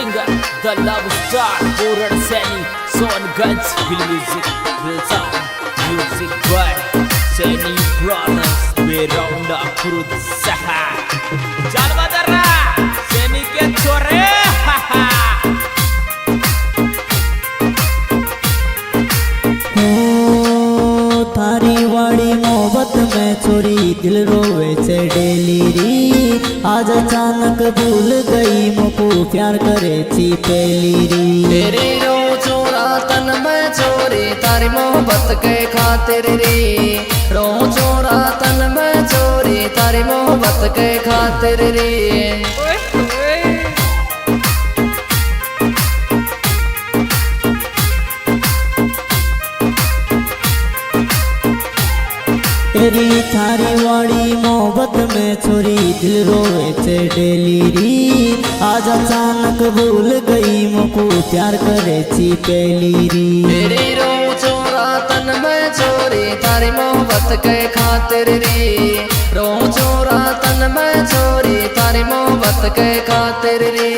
singer, the love star, Puran Seni, Songanj, Will Music, Will Sound, Music by Seni Brothers, Beronda Kurud Saha, Jalwadara, Seni ke chore, haha. थारी वाली मोहब्बत में छोरी दिल रोवे से डेली री आज अचानक भूल गई मुझको प्यार करे छी पहली री तेरी रो चोरा तन में चोरी तारी मोहब्बत के खातिर री रो चोरा तन में चोरी तारी मोहब्बत के खातिर री तेरी थारी वाली मोहब्बत में छोरी दिल रोवे से डेली री आज अचानक भूल गई मुझको प्यार करे छी पहली री तेरी रो चोरा तन में चोरी तारी मोहब्बत के खातिर री रो चोरा तन में चोरी तारी मोहब्बत के खातिर री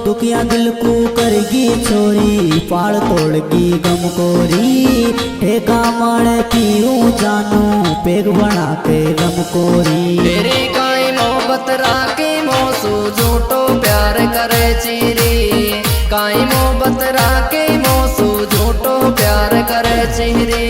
दुखिया दिल को करगी छोरी पाड़ तोड़गी गम कोरी ठेका मारे पीऊं जानू पेग बना के गम कोरी तेरी काई मोहब्बत राखी मोसू झूठो प्यार करे चीरी काई मोहब्बत राखी मोसू झूठो प्यार करे चीरी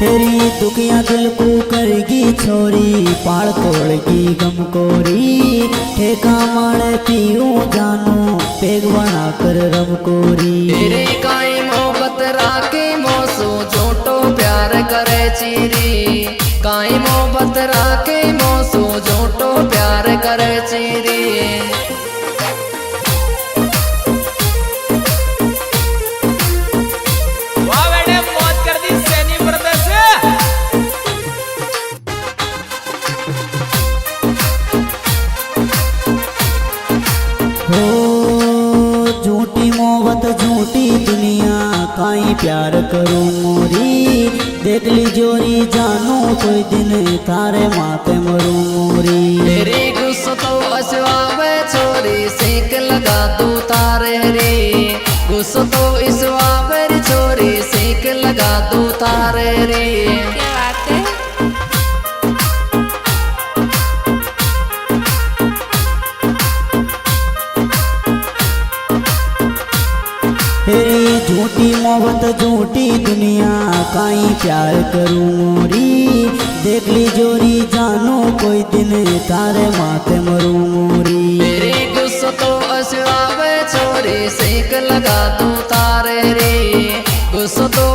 तेरी दुखिया दिल को करगी छोरी पाड़ तोड़गी गम कोरी ठेका मारे पीऊं जानू पेग बना कर रम कोरी तेरी काई मोहब्बत राखी मोसू झूठो प्यार करे चीरी काई मोहब्बत राखी मोसू झूठो प्यार करे चीरी झूठी मोहब्बत झूठी दुनिया काई प्यार करूं मोरी देख ली जोरी जानू कोई दिन तारे माते मरूं मोरी तेरी गुस्सा तो असवावे छोरी सीख लगा दू तारे रे गुस्सा तो इसवावे छोरी सीख लगा दू तारे रे क्या बात है तेरी झूठी मोहब्बत झूठी दुनिया काई प्यार करूं मोरी देख ली जोरी जानू कोई दिन तारे माते मरूं मोरी तेरी गुस्सा तो असवावे छोरी सीख लगा दू तारे रे गुस्सा तो